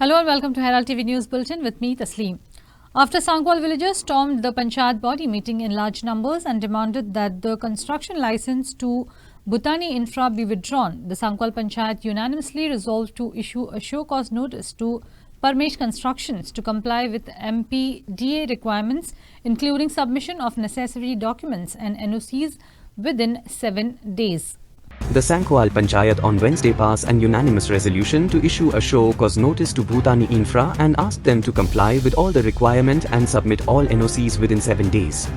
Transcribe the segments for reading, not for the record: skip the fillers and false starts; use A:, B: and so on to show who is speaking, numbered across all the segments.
A: Hello and welcome to Herald TV News Bulletin with me, Tasleem. After Sancoale villagers stormed the panchayat body meeting in large numbers and demanded that the construction license to Bhutani Infra be withdrawn, the Sancoale panchayat unanimously resolved to issue a show-cause notice to Parmesh Constructions to comply with MPDA requirements, including submission of necessary documents and NOCs within 7 days.
B: The Sancoale panchayat on Wednesday passed an unanimous resolution to issue a show-cause notice to Bhutani Infra and asked them to comply with all the requirement and submit all NOCs within 7 days.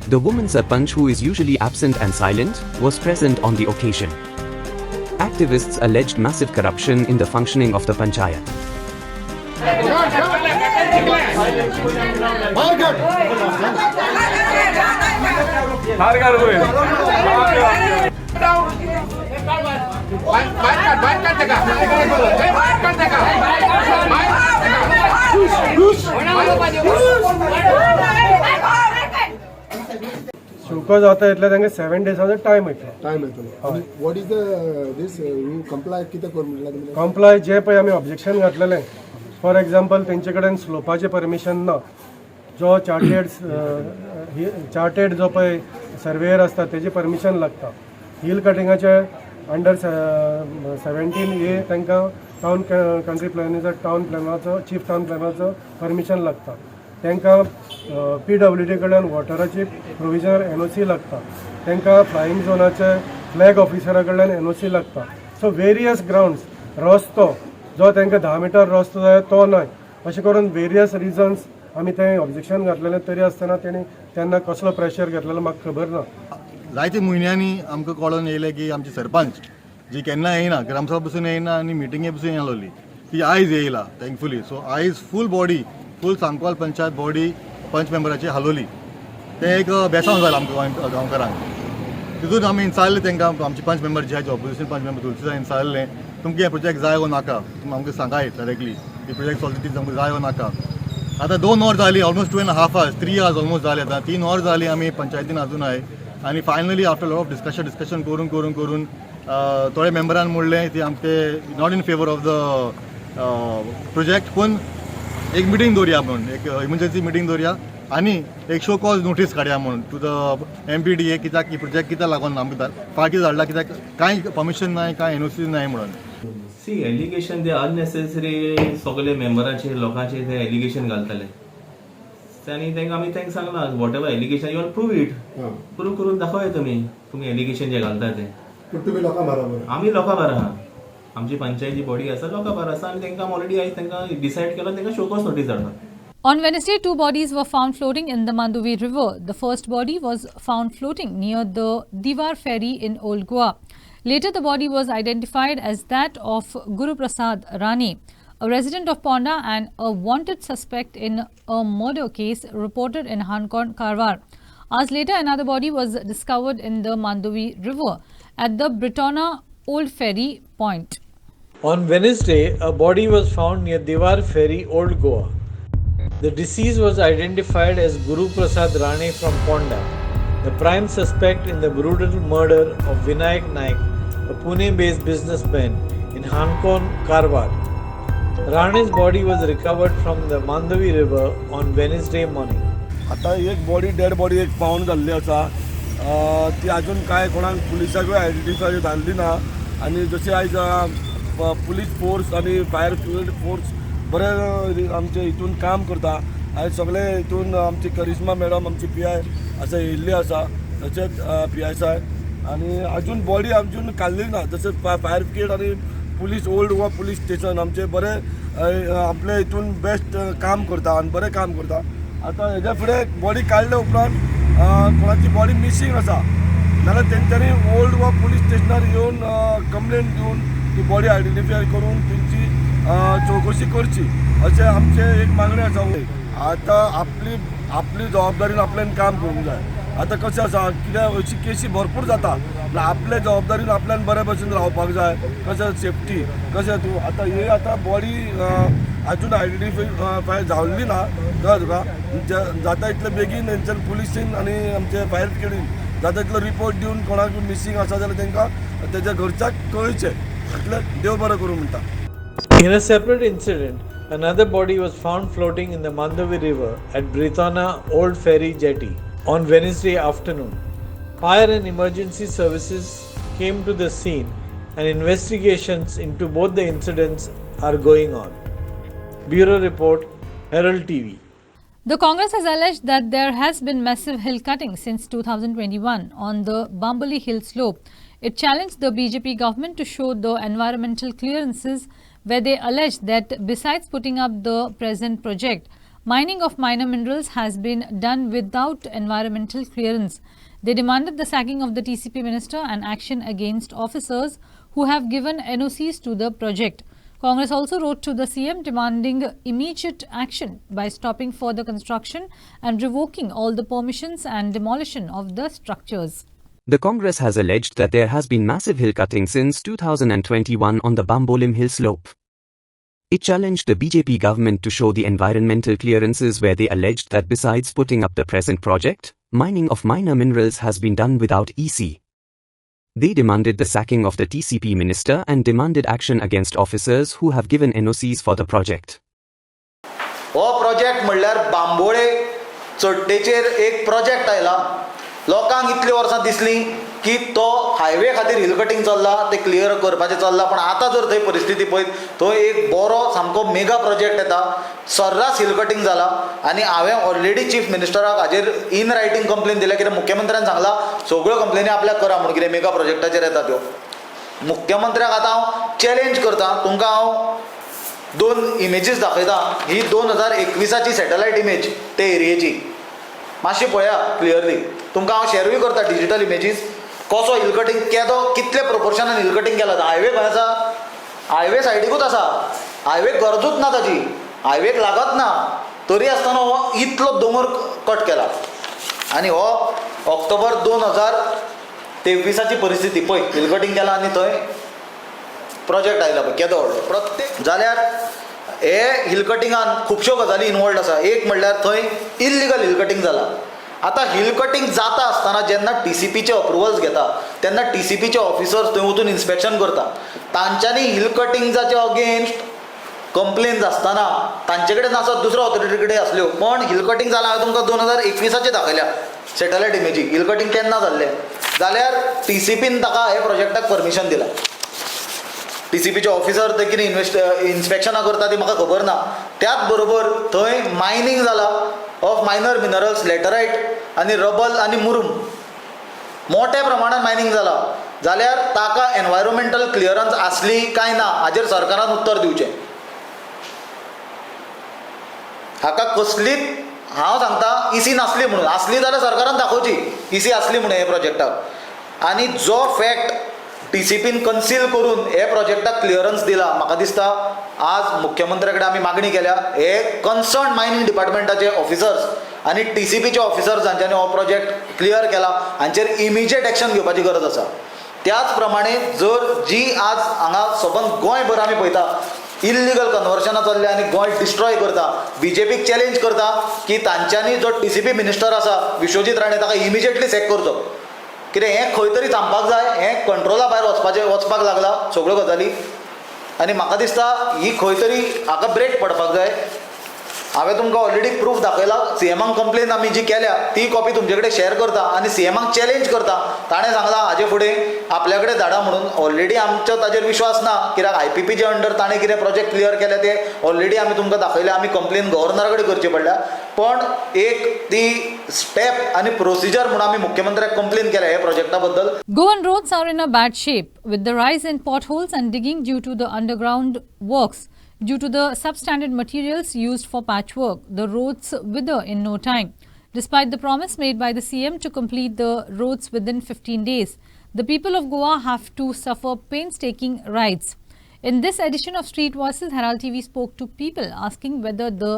B: The woman Sarpanch, who is usually absent and silent, was present on the occasion. Activists alleged massive corruption in the functioning of the panchayat.
C: Show cause जाता એટલે त्यांगे 7 डेजाचो time
D: येतलो. What is the this you comply कितें कर म्हणला तुमी?
C: Comply जे पळय आमी objection घातलेले, फॉर एग्जांपल तेंचे कडेन स्लोपाचे परमिशन ना. जो चार्टेड जो पळय सर्वेयर आसता तेजी परमिशन लागता. हिल कटिंगाचे अंडर 17A तांकां टावन कंट्री प्लॅनिंगाचो टावन प्लॅनाचो चीफ टावन प्लॅनाचो परमिशन लागता. तांकां PWD कडल्यान वॉटराची प्रोविजनल NOC लागता. तांकां फ्लायींग झोनाचे फ्लॅग ऑफिसरा कडल्यान NOC लागता. सो वेरियस ग्राउंड्स रस्तो जो तांकां 10 मीटर रस्तो जाय तो नाय, अशें करून वेरियस रिजन्स आमी तें ऑब्जेक्शन घातलेलें. तरी आसतना तेणी तेन्ना कसलो प्रेशर घेतलेलो म्हाका खबर ना.
E: जायते म्हयन्यांनी आमकां कळून येयलें की आमची सरपंच जी केन्ना येयना, ग्रामसभा बसून येयना आनी मिटिंगे बसून येयलोली, ती आयज येयला थँकफुली. सो आयज फूल सांकवाल पंचायत बॉडी पंच मेंबराची हालोली. ते एक बेसांव जालें आमकां गांवकारांक. तितून आमी इंचारलें तांकां, आमचे पंच मेंबर जे आसा ऑपोजिशन पंच मेंबर तुलसीदास इंचारलें, तुमकां हे प्रोजेक्ट जाय वो नाका, तुमी आमकां सांगाय डायरेक्टली ही प्रोजेक्ट सॉलिसिटीज आमकां जाय वो नाका. आतां 2 वर जाली, ऑलमोस्ट 2.5 hours 3 hours ऑलमोस्ट जाले. आतां 3 वर जाली आमी पंचायतीन अजून आहे. आणि finally after lot of discussion करून थोडे मेंबरान म्हणलें की आमचे not in favour of the project, पूण एक मिटींग दवरया म्हणून, एक इमर्जन्सी मिटींग दवरया आनी एक शो कॉज नोटीस काडया म्हणून टू द MPDA, कित्याक ही प्रोजेक्ट कित्याक लागून आमकां फाटी धाडला, कित्याक कांय परमिशन नाय, कांय NOC नाय म्हणून.
F: सी एलिगेशन ते अननेसेसरी सगळे मेंबराचे लोकांचे ते एलिगेशन घालतले आणि तांकां आमी तांकां सांगला whatever allegation you prove it, prove करून दाखोय तुम्ही एलिगेशन जे घालता ते.
D: तुम्ही लोकां बरोबर?
F: आमी लोकां बरो आहा, आमची पंचायती बॉडी आसा लोकां बरो आसा आनी तांकां ऑलरेडी आयज तांकां डिसायड केला तांकां शोकॉज नोटीस धाडला.
A: On Wednesday, 2 bodies were found floating in the Mandovi River. The first body was found floating near the Diwar ferry in Old Goa. Later, the body was identified as that of Guru Prasad Rane, a resident of Ponda and a wanted suspect in a murder case reported in Hankon, Karwar. Hours later, another body was discovered in the Mandovi River at the Britona Old Ferry Point.
G: On Wednesday, a body was found near Diwar Ferry, Old Goa. The deceased was identified as Guru Prasad Rane from Ponda, the prime suspect in the brutal murder of Vinayak Naik, a Pune-based businessman in Hankon, Karwar. Rane's body was recovered from the Mandovi River on Wednesday morning.
H: आता एक dead body एक found जाल्ली आसा. ती अजून काय कोणाक पुलिसाकूय identify जाल्ली ना. आनी जशी आयज पुलीस फोर्स आनी फायर फोर्स बरे आमचे हितून काम करता. आयज सगळे हितून आमची करिश्मा मॅडम आमची PI आसा येयल्ली आसा, तशेंच PSI. आनी अजून बॉडी अजून काडली ना. जशें फायर ब्रिगेड आनी police old Goa police station आमचे बरे आपले हितून बेस्ट काम करता आनी बरें काम करता. आतां हेज्या फुडें बॉडी काडल्या उपरांत कोणाची बॉडी मिसींग आसा जाल्यार तेंच्यांनी ओल्ड गोवा पुलीस स्टेशनार येवन कंप्लेंट दिवन ती बॉडी आयडेंटिफाय करून तेंची चौकशी करची अशें आमचे एक मागणी आसा. आतां आपली जबाबदारीन आपल्यान काम करूंक जाय. आतां कशें आसा कित्याक अशी केसी भरपूर जाता, आपले जबाबदारीन आपल्यान बरे भशेन रावपाक जाय. कशें सेफ्टी कशें तूं आतां ही आतां बॉडी अजून आयडेंटिफाय जाल्ली ना. कळ्ळें तुका? जाता इतले बेगीन तेंच्यान पुलिसीन आनी आमचे फायर ब्रिगेडीन जाता इतलो रिपोर्ट दिवन कोणाक मिसींग आसा जाल्यार तांकां तेज्या घरच्यांक कळचें. इतलें देव बरें करूं म्हणटा.
G: In a separate incident, another body was found floating in the Mandovi River at Britana Old Ferry Jetty on Wednesday afternoon. Fire and emergency services came to the scene and investigations into both the incidents are going on. Bureau Report, Herald TV.
A: The Congress has alleged that there has been massive hill cutting since 2021 on the Bamboli Hill slope. It challenged the BJP government to show the environmental clearances where they alleged that besides putting up the present project, mining of minor minerals has been done without environmental clearance. They demanded the sacking of the TCP minister and action against officers who have given NOCs to the project. Congress also wrote to the CM demanding immediate action by stopping further construction and revoking all the permissions and demolition of the structures.
B: The Congress has alleged that there has been massive hill cutting since 2021 on the Bambolim hill slope. It challenged the BJP government to show the environmental clearances where they alleged that besides putting up the present project, mining of minor minerals has been done without EC. They demanded the sacking of the TCP minister and demanded action against officers who have given NOCs for the project.
I: हो project म्हणल्यार बांबोळे चड्टेचेर एक project आयला. लोकांक इतली वर्सां दिसली की तो highway खातीर हिल कटींग चल्ला, ते क्लियर करपाचें चल्ला, पण आतां जर थंय परिस्थिती पळयत थंय एक बरो सामको मेगा प्रोजेक्ट येता, सर्रास हिल कटींग जाला. आनी हांवें ऑलरेडी चीफ मिनिस्टराक हाजेर इन रायटींग कंप्लेन दिल्या, कित्याक मुख्यमंत्र्यान सांगला सगळ्यो कंप्लेनी आपल्याक करा म्हणून, कितें मेगा प्रोजेक्टाचेर येता त्यो. मुख्यमंत्र्याक आतां हांव चॅलेंज करता, तुमकां हांव 2 इमेजीस दाखयता. ही 2021ची सॅटलायट इमेज ते एरियेची, मातशी पळया क्लियरली. तुमकां हांव शेअरूय करता डिजिटल इमेजीस. कसो हिल कटींग केदो, कितले प्रोपोर्शनान हिल कटींग केला. हायवे खंय आसा? हायवे सायडीकूच आसा. हायवे गरजूच ना ताची, हायवेक लागत ना, तरी आसतना हो इतलो दोंगर कट केला. आनी हो ऑक्टोबर 2023ची परिस्थिती पळय, हिल कटींग केला आनी थंय प्रोजेक्ट आयला पळय केदो व्हडलो. प्रत्येक जाल्यार हे हिल कटिंगान खुबश्यो गजाली इनवॉल्ड आसा. एक म्हणल्यार थंय इल्लिगल हिल कटींग जाला. आतां हिल कटींग जाता आसतना जेन्ना TCPचे अप्रुवल्स घेता तेन्ना TCPचे ऑफिसर्स थंय वचून इन्स्पेक्शन करता. तांच्यांनी हिल कटिंग्साचे अगेन्स्ट कंप्लेन्स आसतना तांचे कडेन आसत दुसऱ्या ऑथॉरिटी कडेन आसल्यो, पण हिल कटींग जालां. हांवें तुमकां 2021चे दाखयल्या सॅटलायट इमेजी. हिल कटींग केन्ना जाल्लें जाल्यार TCPन ताका हे प्रोजेक्टाक परमिशन दिला. TCPचे ऑफिसर ते कितें इन्स्पेक्शनां करता ती म्हाका खबर ना. त्याच बरोबर थंय मायनींग जाला ऑफ मायनर मिनरल्स, लॅटरायट आनी रबल आनी मुरूम. मोठ्या प्रमाणात मायनींग जाला. जाल्यार ताका एनवायरमेंटल क्लियरन्स आसली काय ना हाजेर सरकारान उत्तर दिवचें. हाका कसलीच हांव सांगता EC नासली म्हणून. आसली जाल्यार सरकारान दाखोवची EC आसली म्हणून हे प्रोजेक्टाक. आनी जो फॅक्ट TCPन कन्सील करून हे प्रोजेक्टाक क्लियरन्स दिला, म्हाका दिसता आज मुख्यमंत्र्या कडेन आमी मागणी केल्या हे कन्सर्न मायनिंग डिपार्टमेंटाचे ऑफिसर्स आनी TCPचे ऑफिसर्स जांच्यांनी हो प्रोजेक्ट क्लियर केला हांचेर इमिजिएट एक्शन घेवपाची गरज आसा. त्याच प्रमाणे जर जी आज हांगा सबंद गोंयभर आमी पळयता इल्लिगल कन्वर्शनां चल्ले आनी गोंय डिस्ट्रॉय करता, BJPक चॅलेंज करता की तांच्यांनी जो TCP मिनिस्टर आसा विश्वजीत राणे ताका इमिजिएटली सॅक करचो. कितें हें खंय तरी थांबपाक जाय. हें कंट्रोला भायर वचपाक लागला सगळ्यो गजाली. आनी म्हाका दिसता ही खंय तरी हाका ब्रेक पडपाक जाय. हांवें तुमकां ऑलरेडी प्रूफ दाखयला. CMाक कंप्लेन आमी जी केल्या ती कॉपी तुमचे कडेन शेअर करता आनी CMाक चॅलेंज करता. ताणें सांगला हाजे फुडें आपल्या कडेन धाडा म्हणून. ऑलरेडी आमचो ताजेर विश्वास ना, कित्याक IPPचे अंडर ताणें कितें प्रोजेक्ट क्लियर केले ते ऑलरेडी आमी तुमकां दाखयले. आमी कंप्लेन गव्हर्नरा कडेन करची पडल्या, पण एक ती स्टेप आनी प्रोसिजर म्हणून आमी मुख्यमंत्र्याक कंप्लेन केल्या हे प्रोजेक्टा बद्दल.
A: Goan roads are in a bad shape with the rise in potholes and digging due to the underground works. Due to the substandard materials used for patchwork, the roads wither in no time. Despite the promise made by the CM to complete the roads within 15 days, the people of Goa have to suffer painstaking rides. In this edition of Street Voices, Herald TV spoke to people asking whether the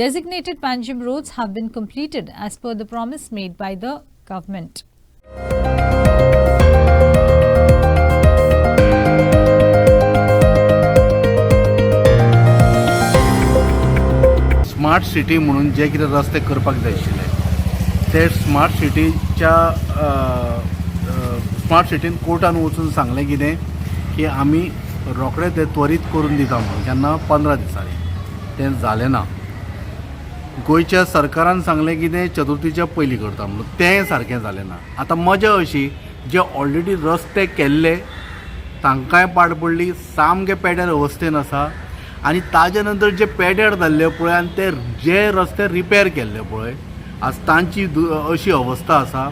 A: designated Panjim roads have been completed as per the promise made by the government.
J: Smart city म्हणून जे कितें रस्ते करपाक जाय आशिल्ले ते smart सिटीन कोर्टान वचून सांगलें कितें की आमी रोखडे ते त्वरीत करून दिता म्हणून केन्ना 15 दिसांनी तें जालें ना. गोंयच्या सरकारान सांगलें की तें चतुर्थीच्या पयलीं करता म्हणून तें सारकें जालें ना. आतां मजा अशी जे ऑलरेडी रस्ते केल्ले तांकांय पाड पडली, सामके पेड्यार अवस्थेन आसा आनी ताजे नंतर जे पेड्यार जाल्ले पळय आनी ते जे रस्ते रिपेर केल्ले पळय आज तांची अशी अवस्था आसा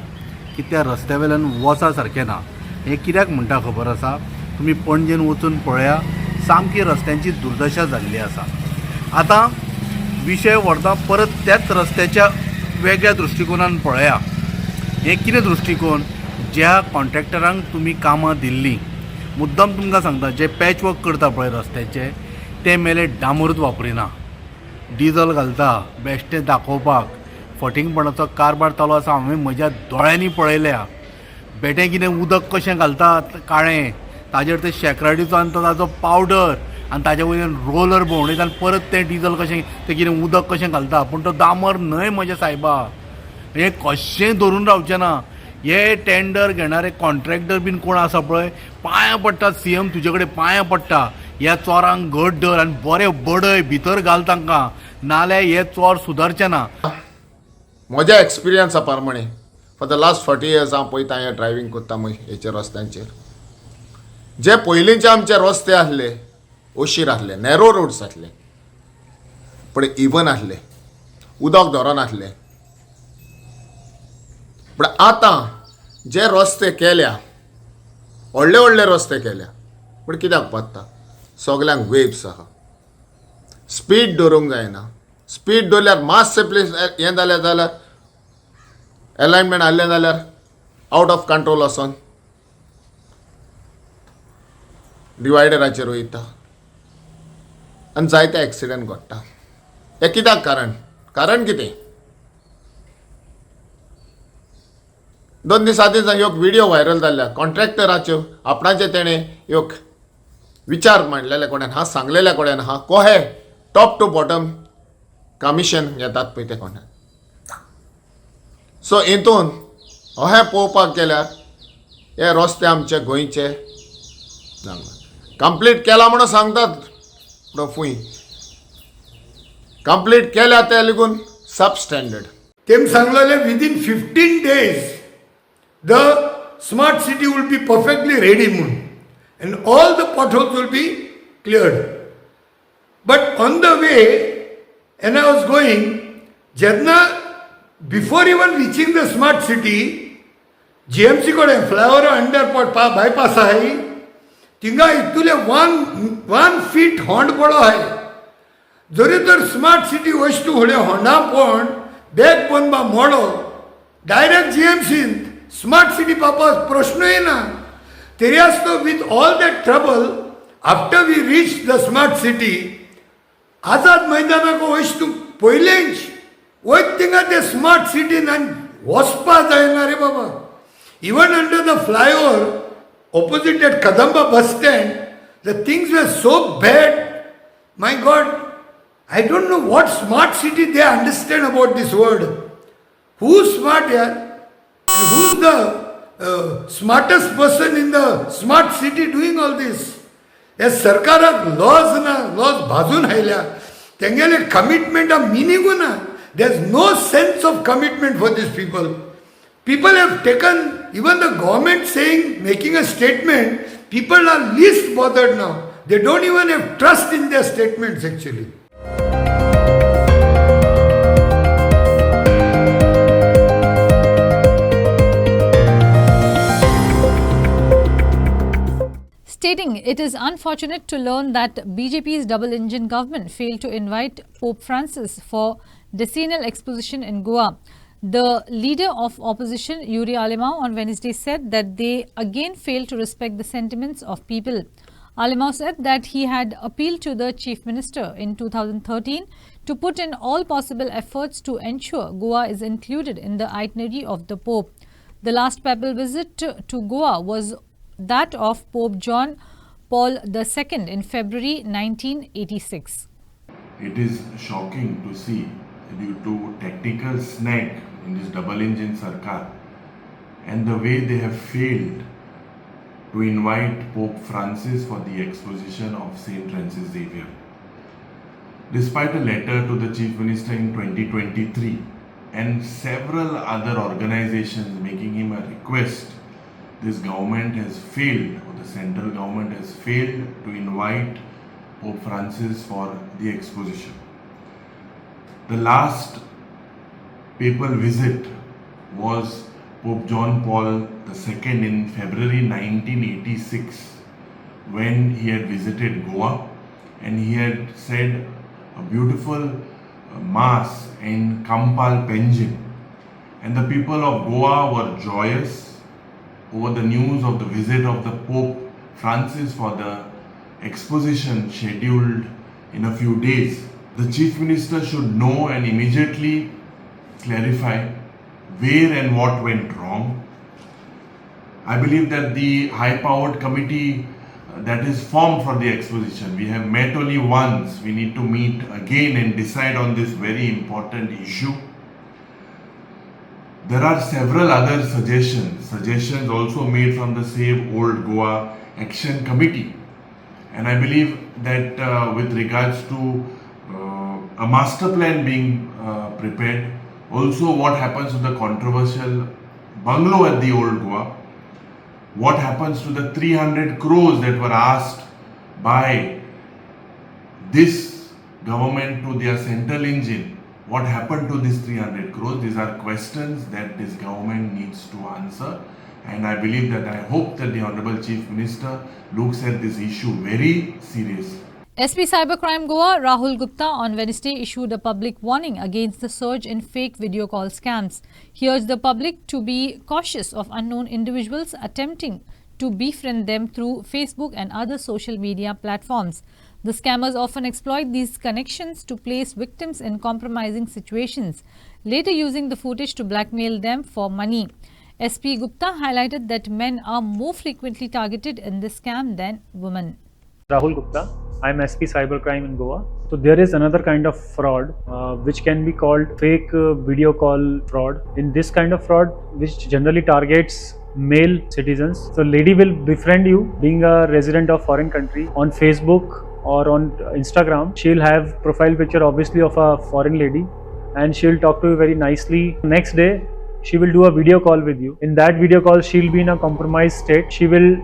J: की त्या रस्त्या वेल्यान वचा सारकें ना. हें कित्याक म्हणटा खबर आसा, तुमी पणजेन वचून पळया, सामकी रस्त्यांची दुर्दशा जाल्ली आसा. आतां विशय व्हरता परत त्याच रस्त्याच्या वेगळ्या दृश्टिकोनान पळया. हें कितें दृश्टिकोन, ज्या कॉन्ट्रॅक्टरांक तुमी कामां दिल्लीं, मुद्दम तुमकां सांगता, जे पॅच वर्क करता पळय रस्त्याचे ते मेले डांबरूच वापरिना, डिझल घालता बेश्टें दाखोवपाक. फटिंगपणाचो कारबार चालू आसा, हांवें म्हज्या दोळ्यांनी पळयल्या. बेटें कितें उदक कशें घालतात काळें, ताजेर ते शेकराडीचो आनी तो ताजो पावडर आनी ताजे वयल्यान रोलर भोंवडयता आनी परत तें डिझल कशें तें कितें उदक कशें घालता. पूण तो दामर न्हय म्हज्या सायबा, हें कशेंय धरून रावचें ना. हे टेंडर घेणारे कॉन्ट्रॅक्टर बीन कोण आसा पळय, पांयां पडटा सीएम तुजे कडेन पांयां पडटा, ह्या चोरांक घट धर आनी बरें बडय भितर घाल तांकां, नाल्यार हे चोर सुदारचे ना.
K: म्हज्या एक्सपिरियन्सा प्रमाणे फॉर द लास्ट 40 years हांव पळयता हें ड्रायव्हिंग करता हेचेर रस्त्यांचेर. जे पयलींचे आमचे रस्ते आसले ओशीर आसले, नॅरो रोड्स आसले, पण इवन आसले, उदक धरण आसले. पण आतां जे रस्ते केल्या, व्हडले व्हडले रस्ते केल्या, पण कित्याक पडटा, सगल्यांक वेव्स आहा. स्पीड धरूंक जायना. स्पीड दवरल्यार मातशें प्लेस हें जालें जाल्यार अलायनमेंट आहलें जाल्यार आउट ऑफ कंट्रोल वचोन डिवायडराचेर वयता आनी जायते एक्सिडेंट घडटा. हें कित्याक कारण कितें? 2 दीस आदीं एक व्हिडिओ व्हायरल जाल्ल्या कॉन्ट्रॅक्टराच्यो आपणाचे तेणें एक विचार मांडलेले कोणान हा, सांगलेल्या कोणान हा, कोहे टॉप टू बॉटम कमिशन घेतात पळय ते कोणान. सो हितून अहें पळोवपाक गेल्यार हे रस्ते आमचे गोंयचे कंप्लीट केला म्हणून सांगतात, पूण फूंय कंप्लीट केल्या ते लेगून सब स्टँडर्ड.
L: तेम सांगलेले within 15 days the smart city will be perfectly ready म्हणून and all the potholes will be cleared. But on the way, and I was going, Jedna, before even reaching the smart city, GMC got a flyover underpass bypass hai. Tinga itule 1 feet Hond pado hai. Jori tar smart city was to hode Honda pond backbone ba modo direct GMC smart city papas prashno hai na. Teriasto with all that trouble, after we reached the smart city, Azad Maidanako was to Poilench. What thing are the smart city and Waspa Dayanare Baba? Even under the flyover, opposite that Kadamba bus stand, the things were so bad. My God, I don't know what smart city they understand about this word. Who's smart here? And who's the smartest person in the smart city doing all this? Yes, सरकाराक laws भाजून हायल्या, तेंगेले commitment of meaning ना. There's no sense of commitment for these people. People have taken, even the government saying, making a statement, people are least bothered now. They don't even have trust in their statements actually.
A: Stating it is unfortunate to learn that BJP's double-engine government failed to invite Pope Francis for decennial exposition in Goa. The leader of opposition, Yuri Alemao, on Wednesday said that they again failed to respect the sentiments of people. Alemao said that he had appealed to the Chief Minister in 2013 to put in all possible efforts to ensure Goa is included in the itinerary of the Pope. The last papal visit to Goa was that of Pope John Paul II in February 1986.
M: It is shocking to see, due to tactical snag in this double-engine Sarkar and the way they have failed to invite Pope Francis for the exposition of Saint Francis Xavier. Despite a letter to the Chief Minister in 2023 and several other organizations making him a request, this government has failed, or the central government has failed to invite Pope Francis for the exposition. The last papal visit was Pope John Paul II in February 1986, when he had visited Goa and he had said a beautiful mass in Kampal Penjin, and the people of Goa were joyous over the news of the visit of the Pope Francis for the exposition scheduled in a few days. The Chief Minister should know and immediately clarify where and what went wrong. I believe that the high-powered committee that is formed for the exposition, we have met only once. We need to meet again and decide on this very important issue. There are several other suggestions also made from the Save Old Goa Action Committee. And I believe that with regards to a master plan being prepared, also what happens to the controversial bungalow at the Old Goa, what happens to the 300 crores that were asked by this government to their central engine, what happened to this 300 crores? These are questions that this government needs to answer, and I believe that, I hope that the Honorable Chief Minister looks at this issue very seriously.
A: SP Cybercrime Goa Rahul Gupta on Wednesday issued a public warning against the surge in fake video call scams. He urged the public to be cautious of unknown individuals attempting to befriend them through Facebook and other social media platforms. The scammers often exploit these connections to place victims in compromising situations, later using the footage to blackmail them for money. SP Gupta highlighted that men are more frequently targeted in this scam than women.
N: Rahul Gupta. I'm SP Cybercrime in Goa. So there is another kind of fraud which can be called fake video call fraud. In this kind of fraud, which generally targets male citizens. So lady will befriend you being a resident of foreign country on Facebook or on Instagram. She'll have profile picture obviously of a foreign lady and she'll talk to you very nicely. Next day, she will do a video call with you. In that video call, she'll be in a compromised state. She will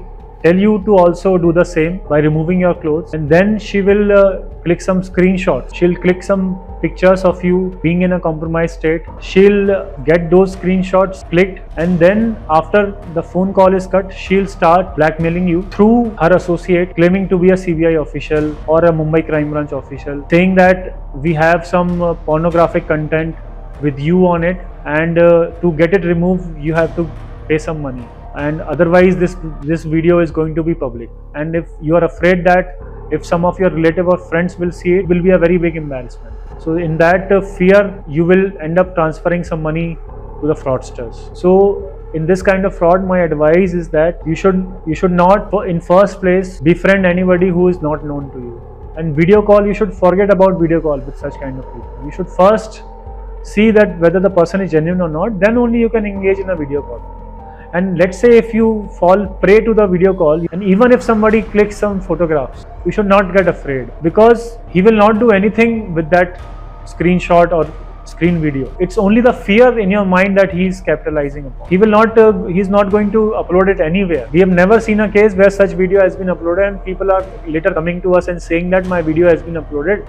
N: tell you to also do the same by removing your clothes, and then she will click some screenshots. She'll click some pictures of you being in a compromised state. She'll get those screenshots clicked, and then after the phone call is cut, she'll start blackmailing you through her associate, claiming to be a CBI official or a Mumbai Crime Branch official, saying that we have some pornographic content with you on it, and to get it removed you have to pay some money, and otherwise this video is going to be public. And if you are afraid that if some of your relative or friends will see it, it will be a very big embarrassment. So in that fear, you will end up transferring some money to the fraudsters. So in this kind of fraud, my advice is that you should not in first place befriend anybody who is not known to you. And video call, you should forget about video call with such kind of people. You should first see that whether the person is genuine or not, then only you can engage in a video call. And let's say if you fall prey to the video call, and even if somebody clicks some photographs, you should not get afraid, because he will not do anything with that screenshot or screen video. It's only the fear in your mind that he is capitalizing upon. He's not going to upload it anywhere. We have never seen a case where such video has been uploaded and people are later coming to us and saying that my video has been uploaded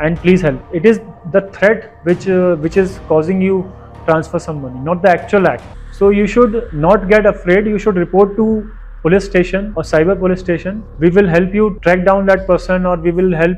N: and please help. It is the threat which is causing you transfer some money, not the actual act. So you should not get afraid. You should report to police station or cyber police station. We will help you track down that person, or we will help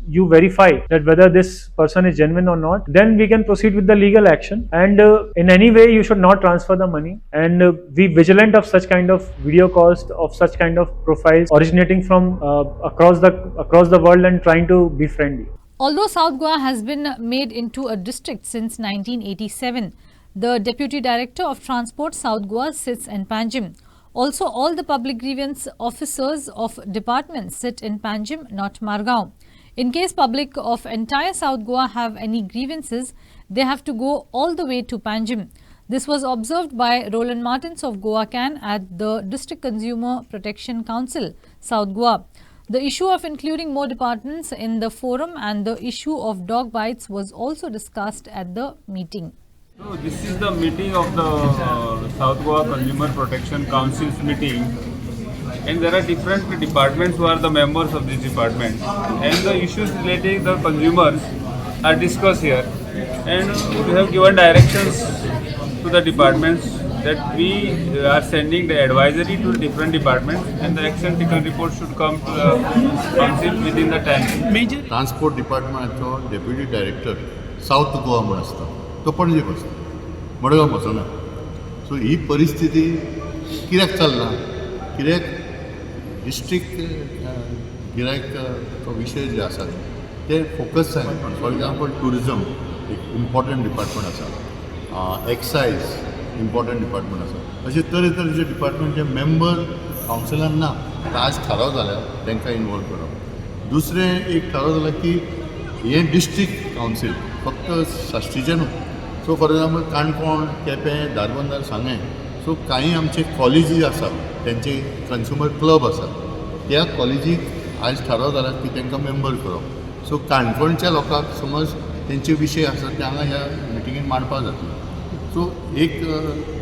N: you verify that whether this person is genuine or not. Then we can proceed with the legal action. And in any way, you should not transfer the money. And be vigilant of such kind of video calls, of such kind of profiles originating from across the world and trying to befriend you.
A: Although South Goa has been made into a district since 1987, the Deputy Director of Transport South Goa sits in Panjim. Also, all the public grievance officers of departments sit in Panjim, not Margao. In case public of entire South Goa have any grievances, they have to go all the way to Panjim. This was observed by Roland Martins of Goa Can at the District Consumer Protection Council, South Goa. The issue of including more departments in the forum and the issue of dog bites was also discussed at the meeting.
O: So this is the meeting of the South Goa Consumer Protection Council's meeting, and there are different departments who are the members of this department, and the issues relating to the consumers are discussed here, and we have given directions to the departments that we are sending the advisory to different departments, and the action taken report should come to the council within the time.
J: Major transport डिपार्टमेंटाचो deputy director south Goa म्हूण आसता तो पणजेक वचता, मडगांव वचना. सो ही परिस्थिती कित्याक चलना, कित्याक district गिरायकाचो विशय जे आसा ते फोकस जायना. फॉर एग्जाम्पल टुरिजम एक इम्पॉर्टंट डिपार्टमेंट आसा, एक्सायज इम्पॉर्टंट डिपार्टमेंट आसा, अशे तरेतरेचे डिपार्टमेंट जे मेंबर कावन्सिलान ना, आज थाराव जाल्यार तांकां इनवॉल्व करप. दुसरें एक थाराव जाला की हे डिस्ट्रिक्ट कावन्सील फक्त साश्टीचे न्हू. So for example Canacona, Quepem, Dharbandora, Sanguem, so कांय आमचे कॉलेजीस आसा, तेंचे कन्झ्युमर क्लब आसा, त्या कॉलेजीक आयज थाराव जाला की तांकां मेंबर करप. सो काणकोणच्या लोकांक समज तेंचे विशय आसा ते हांगा ह्या मिटिंगेन मांडपाक जातले. सो एक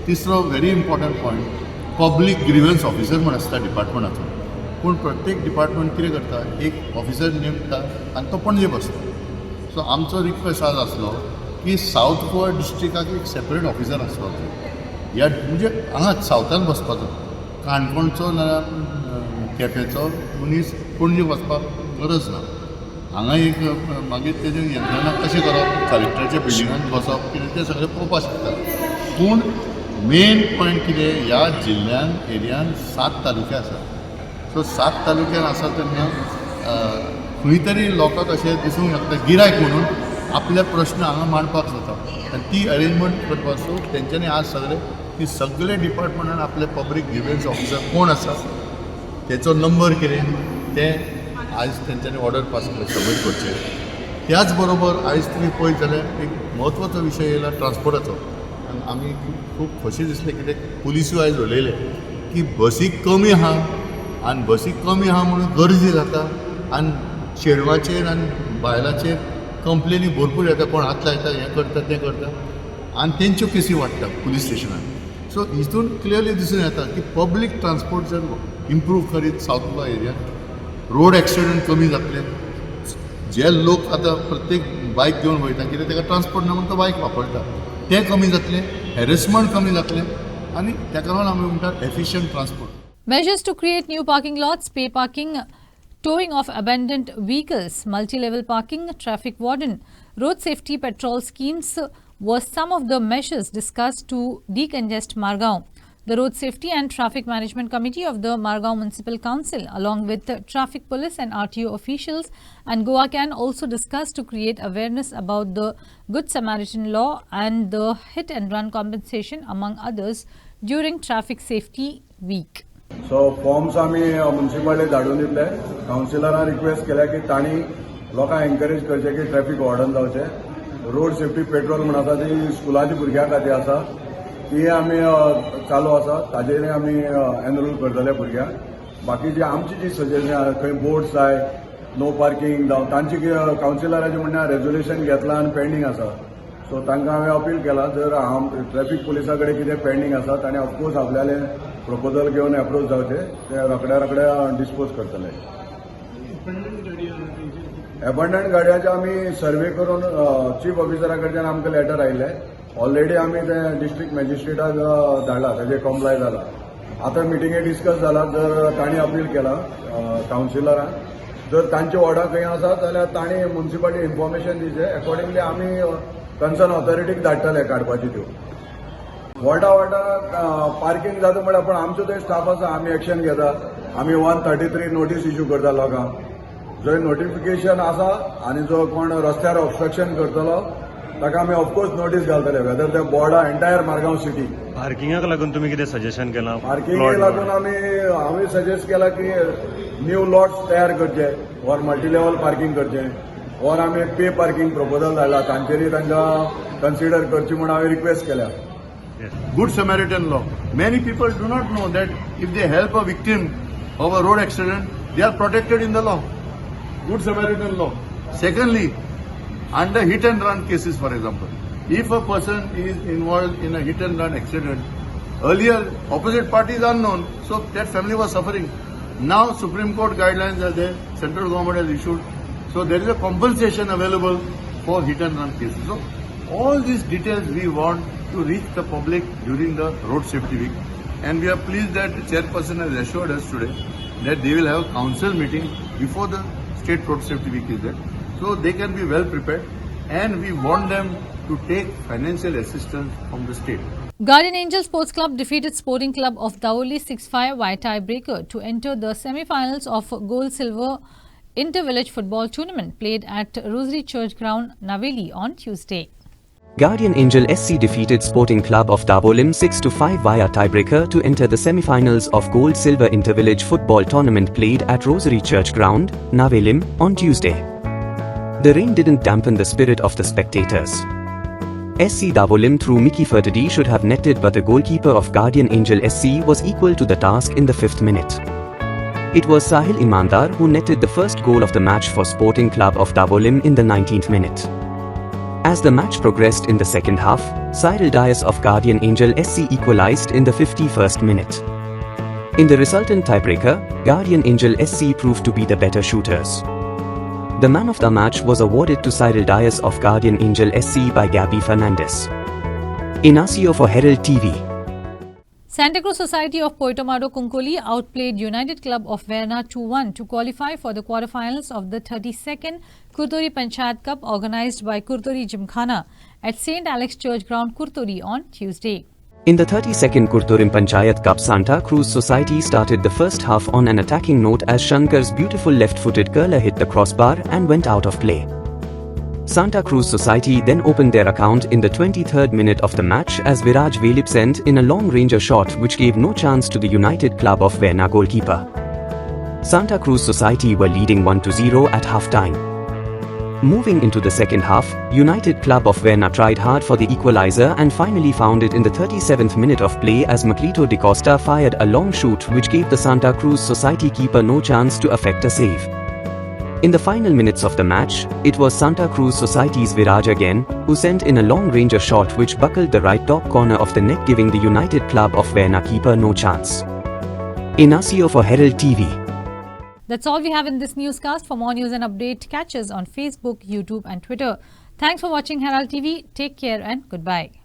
J: तिसरो very important point, public grievance officer म्हण आसता डिपार्टमेंटाचो, पूण प्रत्येक डिपार्टमेंट कितें करता, एक ऑफिसर नेमता आनी तो पणजे बसता. सो आमचो रिक्वेस्ट आज आसलो की साउथ गोवा डिस्ट्रिक्टाक एक सेपरेट ऑफिसर आसलो, ह्या म्हणजे हांगाच सावथान बसपाचो. काणकोणचो नाल्यार केपेंचो मनीस पणजे वचपाक गरज ना. हांगा एक मागीर तेजें यंत्रणा कशें करप, कलेक्टराच्या बिल्डिंगांत बसप, कितें तें सगळें पळोवपाक शकता. पूण मेन पॉयंट कितें, ह्या जिल्ल्यान एरियान 7 तालुके आसात. सो 7 तालुक्यान आसा तेन्ना खंय तरी लोकांक अशें दिसूंक शकता गिरायक म्हणून आपले प्रश्न हांगा मांडपाक जाता, आनी ती अरेंजमेंट करपाक. सो तेंच्यांनी आज सगळे की सगळे डिपार्टमेंटान आपले पब्लीक ग्रिवन्स ऑफिसर कोण आसा, तेचो नंबर कितें तें आयज तेंच्यांनी ऑर्डर पास केले सबमीट करचे. त्याच बरोबर आयज तुमी पळयत जाल्यार एक म्हत्वाचो विशय येयला ट्रान्सपोर्टाचो, आनी आमी खूब खोशी दिसले कित्याक पुलिसूय आयज उलयले की बसी कमी आहा, आनी बसी कमी आहा म्हणून गर्दी जाता, आनी चेडवाचेर आनी बायलाचेर कंप्लेनी भरपूर येता, कोण हात लायता, हें करता तें करता, आनी तेंच्यो केसी वाडटा पुलीस स्टेशनान. सो हितून क्लियरली दिसून येता की पब्लीक ट्रान्सपोर्ट जर इम्प्रूव करीत साउथ गोवा एरियान, रोड एक्सिडेंट कमी जातले. जे लोक आतां प्रत्येक बायक घेवन वयता कित्याक ताका ट्रान्सपोर्ट ना म्हणून तो बायक वापरता, तें कमी जातलें, हॅरेसमेंट कमी जातलें, आनी तेका लागून आमी म्हणटात efficient transport.
A: Measures to create new parking lots, pay parking, towing of abandoned vehicles, multi-level parking, traffic warden, road safety patrol schemes were some of the measures discussed to decongest Margao. The Road Safety and Traffic Management Committee of the Margao Municipal Council, along with the traffic police and RTO officials and Goa Can, also discussed to create awareness about the Good Samaritan law and the hit and run compensation, among others, during Traffic Safety Week.
H: So forms आमी municipality धाडून दितले. कावन्सिलरान request केल्या की तांणी लोकांक encourage करचे की traffic warden जावचे. रोड सेफ्टी पेट्रोल म्हण आसा ती स्कुलाची भुरग्यां खातीर आसा, ती आमी चालू आसा, ताजेर आमी एनरोल करतले भुरग्यांक. बाकीची आमची जी सजेशन आहा, खंय बोर्ड्स जाय, नो पार्किंग जावं, तांची कावन्सिलराचें म्हणणें रेजोल्युशन घेतलां आनी पेंडींग आसा. सो तांकां हांवें अपील केला, जर ट्रॅफिक पुलिसा कडेन कितें पेंडींग आसा ताणें ऑफकोर्स आपल्याले प्रपोजल घेवन अप्रोच जावचे, ते रोखड्या डिस्पोज करतले. एबंडंट गाडयांचे आमी सर्वे करून चीफ ऑफिसरा कडच्यान आमकां लेटर आयिल्लें. ऑलरेडी आमी ते डिस्ट्रिक्ट मॅजिस्ट्रेटाक धाडला, ताजेर कम्प्लाय जाला. आतां मिटिंगेक डिस्कस जाला, जर तांणी अपील केला कावन्सिलरान, जर तांचे वॉर्डा खंय आसा जाल्यार तांणी म्युनिसिपालिटी इन्फॉर्मेशन दिवचें. अकॉर्डिंगली आमी कन्सर्न ऑथॉरिटीक धाडटले काडपाची त्यो. वॉर्डा पार्किंग जाता म्हळ्यार, पण आमचो थंय स्टाफ आसा, आमी एक्शन घेता. आमी 133 नोटीस इश्यू करता लोकांक. जंय नोटिफिकेशन आसा आनी जो कोण रस्त्यार ऑब्स्ट्रक्शन करतलो ताका आमी ऑफकोर्स नोटीस घालतले, वेदर ते बोर्डा एंटायर मारगांव सिटी.
O: पार्किंगाक लागून तुमी कितें सजेशन केलां?
H: पार्किंगाक लागून आमी सजेस्ट केला की न्यू लॉट्स तयार करचे, ऑर मल्टी लेवल पार्किंग करचे, ऑर आमी पे पार्किंग प्रपोजल धाडला, तांचेरय तांकां कन्सिडर करची म्हणून हांवें रिक्वेस्ट केल्या.
J: Good Samaritan law. Many people do not know that if they help a victim of a road accident, they are protected in the law. Good Samaritan law. Secondly, under hit and run cases, for example, if a person is involved in a hit and run accident, earlier opposite party is unknown, so that family was suffering. Now Supreme Court guidelines are there, central government has issued, so there is a compensation available for hit and run cases. So all these details we want to reach the public during the road safety week, and we are pleased that the chairperson has assured us today that they will have a council meeting before the state road safety week is there, so they can be well prepared, and we want them to take financial assistance from the state.
A: Guardian Angel Sports Club defeated Sporting Club of Daoli 6-5 via tiebreaker to enter the semi-finals of Gold-Silver Inter-Village Football Tournament played at Rosary Church Ground, Naveli on Tuesday.
B: Guardian Angel SC defeated Sporting Club of Dabolim 6-5 via tiebreaker to enter the semi-finals of Gold-Silver Inter-Village Football Tournament played at Rosary Church Ground, Navelim, on Tuesday. The rain didn't dampen the spirit of the spectators. SC Dabolim through Mickey Fertidi should have netted, but the goalkeeper of Guardian Angel SC was equal to the task in the 5th minute. It was Sahil Imandar who netted the first goal of the match for Sporting Club of Dabolim in the 19th minute. As the match progressed in the second half, Cyril Dias of Guardian Angel SC equalized in the 51st minute. In the resultant tiebreaker, Guardian Angel SC proved to be the better shooters. The man of the match was awarded to Cyril Dias of Guardian Angel SC by Gabby Fernandez. Inacio for Herald TV.
A: Santa Cruz Society of Poitomado Kunkoli outplayed United Club of Verna 2-1 to qualify for the quarterfinals of the 32nd Kurtori Panchayat Cup organized by Kurtori Gymkhana at St. Alex Church Ground, Kurtori on Tuesday.
B: In the 32nd Kurtorim Panchayat Cup, Santa Cruz Society started the first half on an attacking note as Shankar's beautiful left-footed curler hit the crossbar and went out of play. Santa Cruz Society then opened their account in the 23rd minute of the match as Viraj Velip sent in a long-ranger shot which gave no chance to the United Club of Verna goalkeeper. Santa Cruz Society were leading 1-0 at half-time. Moving into the second half, United Club of Verna tried hard for the equalizer and finally found it in the 37th minute of play as Maclito de Costa fired a long shoot which gave the Santa Cruz Society keeper no chance to effect a save. In the final minutes of the match, it was Santa Cruz Society's Viraj again, who sent in a long-ranger shot which buckled the right top corner of the net, giving the United Club of Verna keeper no chance. Inacio for Herald TV.
A: That's all we have in this newscast. For more news and update, catch us on Facebook, YouTube and Twitter. Thanks for watching Herald TV. Take care and goodbye.